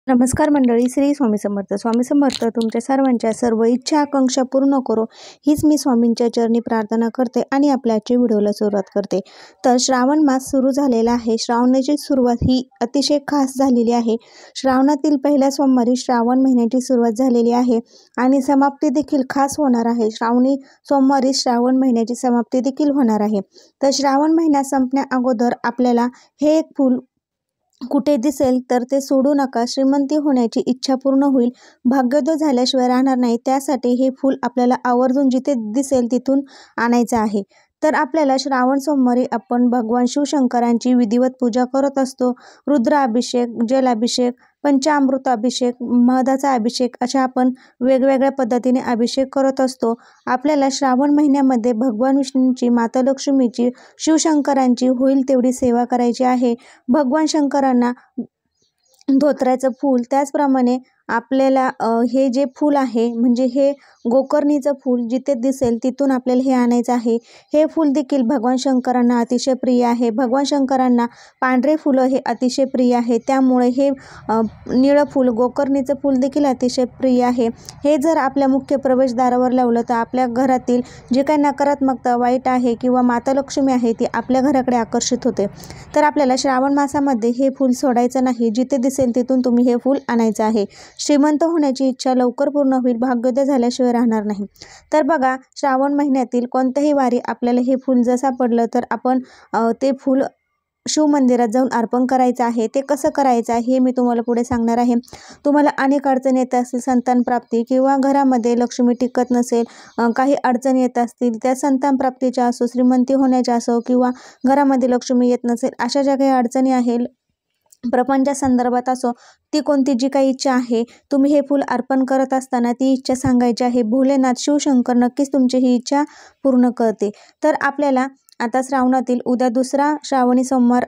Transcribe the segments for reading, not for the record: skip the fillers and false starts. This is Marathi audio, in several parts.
नमस्कार मंडळी, श्री स्वामी समर्थ. स्वामी समर्थ तुमच्या सर्वांच्या सर्व इच्छा आकांक्षा पूर्ण करो, हीच मी स्वामींच्या चरणी प्रार्थना करते आणि आपल्या आजच्या व्हिडिओला सुरुवात करते. तर श्रावण मास सुरू झालेला आहे. श्रावणाची सुरुवात ही अतिशय खास झालेली आहे. श्रावणातील पहिल्या सोमवारी श्रावण महिन्याची सुरुवात झालेली आहे आणि समाप्ती देखील खास होणार आहे. श्रावणी सोमवारी श्रावण महिन्याची समाप्ती देखील होणार आहे. तर श्रावण महिना संपण्या अगोदर आपल्याला हे एक फूल कुठे दिसेल तर ते सोडू नका. श्रीमंती होण्याची इच्छा पूर्ण होईल, भाग्योदय झाल्याशिवाय राहणार नाही. त्यासाठी हे फूल आपल्याला आवर्जून जिथे दिसेल तिथून आणायचं आहे. तर आपल्याला श्रावण सोमवारी आपण भगवान शिवशंकरांची विधिवत पूजा करत असतो. रुद्राभिषेक, जलाभिषेक, पंचामृताभिषेक, मधाचा अभिषेक अशा आपण वेगवेगळ्या पद्धतीने अभिषेक करत असतो. आपल्याला श्रावण महिन्यामध्ये भगवान विष्णूंची, माता लक्ष्मीची, शिवशंकरांची होईल तेवढी सेवा करायची आहे. भगवान शंकरांना धोत्र्याचं फूल, त्याचप्रमाणे आपल्याला हे जे फूल आहे म्हणजे हे गोकर्णीचं फूल जिथे दिसेल तिथून आपल्याला हे आणायचं आहे. हे फूल देखील भगवान शंकरांना अतिशय प्रिय आहे. भगवान शंकरांना पांढरे फुलं हे अतिशय प्रिय आहे. त्यामुळे हे निळं फूल, गोकर्णीचं फूल देखील अतिशय प्रिय आहे. हे जर आपल्या मुख्य प्रवेशद्वारावर लावलं तर आपल्या घरातील जे काही नकारात्मकता, वाईट आहे किंवा माता लक्ष्मी आहे ती आपल्या घराकडे आकर्षित होते. तर आपल्याला श्रावण मासामध्ये हे फूल सोडायचं नाही. जिथे दिसेल तिथून तुम्ही हे फूल आणायचं आहे. श्रीमंत होण्याची इच्छा लवकर पूर्ण होईल, भाग्योदय झाल्याशिवाय राहणार नाही. तर बघा, श्रावण महिन्यातील कोणत्याही वारी आपल्याला हे फूल जर सापडलं तर आपण ते फूल शिवमंदिरात जाऊन अर्पण करायचं आहे. ते कसं करायचं आहे हे मी तुम्हाला पुढे सांगणार आहे. तुम्हाला अनेक अडचणी येत असतील, संतान प्राप्ती किंवा घरामध्ये लक्ष्मी टिकत नसेल, काही अडचणी येत असतील, त्या संतान प्राप्तीच्या असो, श्रीमंती होण्याच्या असो किंवा घरामध्ये लक्ष्मी येत नसेल, अशा ज्या काही अडचणी आहेत प्रपंचा संदर्भात असो, ती कोणती जी काही इच्छा आहे, तुम्ही हे फूल अर्पण करत असताना ती इच्छा सांगायची आहे. भोलेनाथ शिवशंकर नक्कीच तुमची ही इच्छा पूर्ण करते. तर आपल्याला आता श्रावणातील उद्या दुसरा श्रावणी सोमवार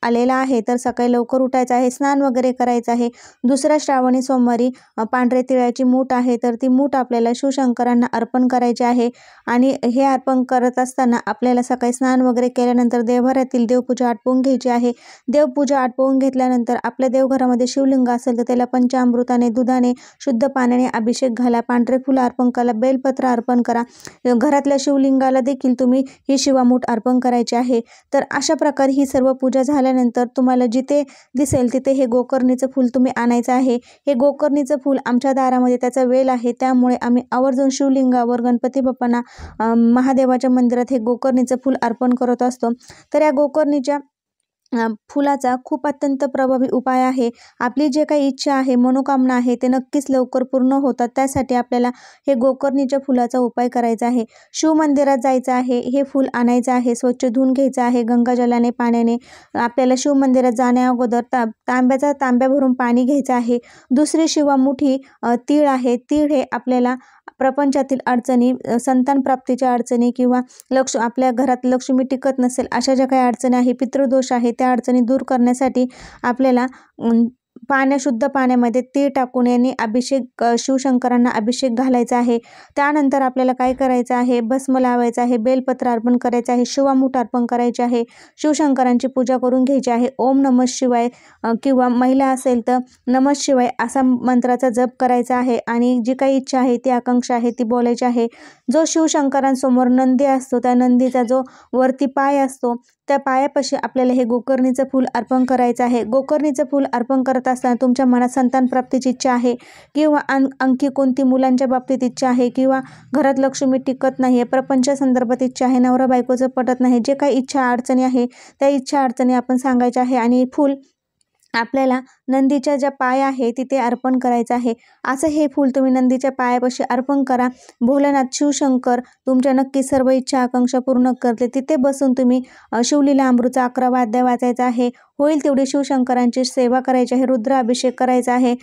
आलेला आहे. तर सकाळी लवकर उठायचं आहे, स्नान वगैरे करायचं आहे. दुसऱ्या श्रावणी सोमवारी पांढरे तिळाची मूठ आहे, तर ती मूठ आपल्याला शिवशंकरांना अर्पण करायची आहे. आणि हे अर्पण करत असताना आपल्याला सकाळी स्नान वगैरे केल्यानंतर देवघरातील देवपूजा आटोपून घ्यायची आहे. देवपूजा आटोपून घेतल्यानंतर आपल्या देवघरामध्ये शिवलिंग असेल तर त्याला पंचामृताने, दुधाने, शुद्ध पाण्याने अभिषेक घाला. पांढरे फुलं अर्पण करा, बेलपत्र अर्पण करा. घरातल्या शिवलिंगाला देखील तुम्ही ही शिवामूठ अर्पण करायची आहे. तर अशा प्रकारे ही सर्व पूजा झाल्यानंतर तुम्हाला जिथे दिसेल तिथे हे गोकर्णीचं फूल तुम्ही आणायचं आहे. हे गोकर्णीचं फूल आमच्या दारामध्ये त्याचा वेल आहे, त्यामुळे आम्ही आवर्जून शिवलिंगावर, गणपती बाप्पांना, महादेवाच्या मंदिरात हे गोकर्णीचं फूल अर्पण करत असतो. तर या गोकर्णीच्या फुलाचा खूप अत्यंत प्रभावी उपाय आहे. आपली जे काही इच्छा आहे, मनोकामना आहे, ते नक्कीच लवकर पूर्ण होतात. त्यासाठी आपल्याला हे गोकर्णीच्या फुलाचा उपाय करायचा आहे. शिवमंदिरात जायचं आहे, हे फूल आणायचं आहे, स्वच्छ धुवून घ्यायचं आहे गंगाजलाने, पाण्याने. आपल्याला शिवमंदिरात जाण्या अगोदर तांब्या भरून पाणी घ्यायचं आहे. दुसरी शिवामुठी तीळ आहे. तीळ हे आपल्याला प्रपंचातील अडचणी, संतान प्राप्तीच्या अडचणी किंवा आपल्या घरात लक्ष्मी टिकत नसेल अशा ज्या काही अडचणी आहे, पितृदोष आहे, त्या अडचणी दूर करण्यासाठी आपल्याला शुद्ध पाण्यामध्ये तीळ टाकून यांनी अभिषेक, शिवशंकरांना अभिषेक घालायचा आहे. त्यानंतर आपल्याला काय करायचं आहे, भस्म लावायचं आहे, बेलपत्र अर्पण करायचं आहे, शिवामूठ अर्पण करायची आहे, शिवशंकरांची पूजा करून घ्यायची आहे. ओम नमः शिवाय किंवा महिला असेल तर नमः शिवाय असा मंत्राचा जप करायचा आहे आणि जी काही इच्छा आहे, ती आकांक्षा आहे, ती बोलायची आहे. जो शिवशंकरांसमोर नंदी असतो, त्या नंदीचा जो वरती पाय असतो, त्या पायापाशी आपल्याला हे गोकर्णीचं फूल अर्पण करायचं आहे. गोकर्णीचं फूल अर्पण करत असताना तुमच्या मनात संतान प्राप्तीची इच्छा आहे किंवा आणखी कोणती मुलांच्या बाबतीत इच्छा आहे किंवा घरात लक्ष्मी टिकत नाही आहे, प्रपंच संदर्भात इच्छा आहे, नवरा बायकोचं पटत नाही, जे काही इच्छा अडचणी आहे त्या इच्छा अडचणी आपण सांगायच्या आहे आणि फूल आपल्याला नंदीच्या ज्या पाय आहे तिथे अर्पण करायचं आहे. असं हे फूल तुम्ही नंदीच्या पायापाशी अर्पण करा. भोलेनाथ शिवशंकर तुमच्या नक्की सर्व इच्छा आकांक्षा पूर्ण करते. तिथे बसून तुम्ही शिवलीला अमृतचा 11 अध्याय वाचायचा आहे. होईल तेवढी शिवशंकरांची सेवा करायची आहे. रुद्राभिषेक करायचा आहे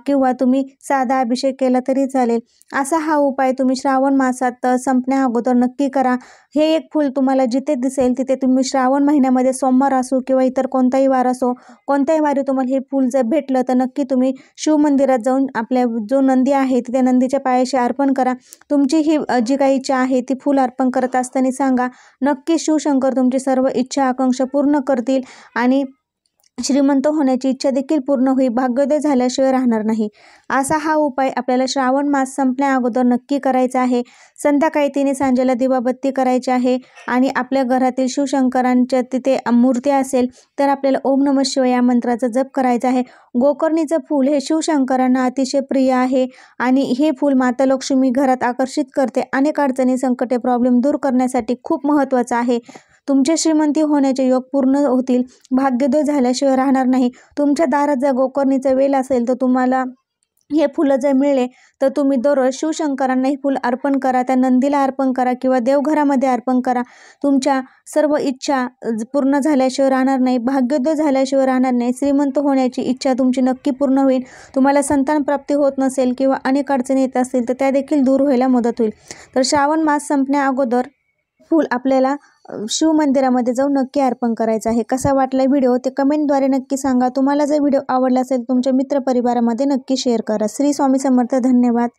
किंवा तुम्ही साधा अभिषेक केला तरी चालेल. असा हा उपाय तुम्ही श्रावण मासात संपण्या अगोदर नक्की करा. हे एक फूल तुम्हाला जिथे दिसेल तिथे तुम्ही श्रावण महिन्यामध्ये सोमवार असो किंवा इतर कोणताही वार असो, कोणत्याही वारी तुम्हाला हे फूल जर भेटलं तर नक्की तुम्ही शिवमंदिरात जाऊन आपल्या जो नंदी आहे तिथे नंदीच्या पायाशी अर्पण करा. तुमची ही जी काही इच्छा आहे ती फूल अर्पण करत असताना सांगा. नक्की शिवशंकर तुमची सर्व इच्छा आकांक्षा पूर्ण करतील आणि श्रीमंत होण्याची इच्छा देखील पूर्ण होईल, भाग्योदय झाल्याशिवाय राहणार नाही. असा हा उपाय आपल्याला श्रावण मास संपण्या अगोदर नक्की करायचा आहे. संध्याकाळी 3 सांजेला दिवाबत्ती करायची आहे आणि आपल्या घरातील शिवशंकरांच्या तिथे मूर्ती असेल तर आपल्याला ओम नमः शिवाय या मंत्राचा जप करायचा आहे. गोकर्णीचं फूल हे शिवशंकरांना अतिशय प्रिय आहे आणि हे फूल माता लक्ष्मी घरात आकर्षित करते. अनेक अडचणी, संकटे, प्रॉब्लेम दूर करण्यासाठी खूप महत्त्वाचं आहे. तुमचे श्रीमंती होण्याचे योग पूर्ण होतील, भाग्योदय झाल्याशिवाय राहणार नाही. तुमच्या दारात जर गोकर्णीचा वेल असेल तर तुम्हाला हे फुलं जर मिळले तर तुम्ही दररोज शिवशंकरांना हे फुल अर्पण करा, त्या नंदीला अर्पण करा किंवा देवघरामध्ये अर्पण करा. तुमच्या सर्व इच्छा पूर्ण झाल्याशिवाय राहणार नाही, भाग्योदय झाल्याशिवाय राहणार नाही. श्रीमंत होण्याची इच्छा तुमची नक्की पूर्ण होईल. तुम्हाला संतान प्राप्ती होत नसेल किंवा अनेक अडचणी येत असतील तर त्या देखील दूर व्हायला मदत होईल. तर श्रावण मास संपण्या अगोदर फूल आपल्याला शिव मंदिरामध्ये जाऊन नक्की अर्पण करायचं आहे. कसा वाटला व्हिडिओ ते कमेंटद्वारे नक्की सांगा. तुम्हाला जर व्हिडिओ आवडला असेल तुमच्या मित्रपरिवारामध्ये नक्की शेअर करा. श्री स्वामी समर्थ. धन्यवाद.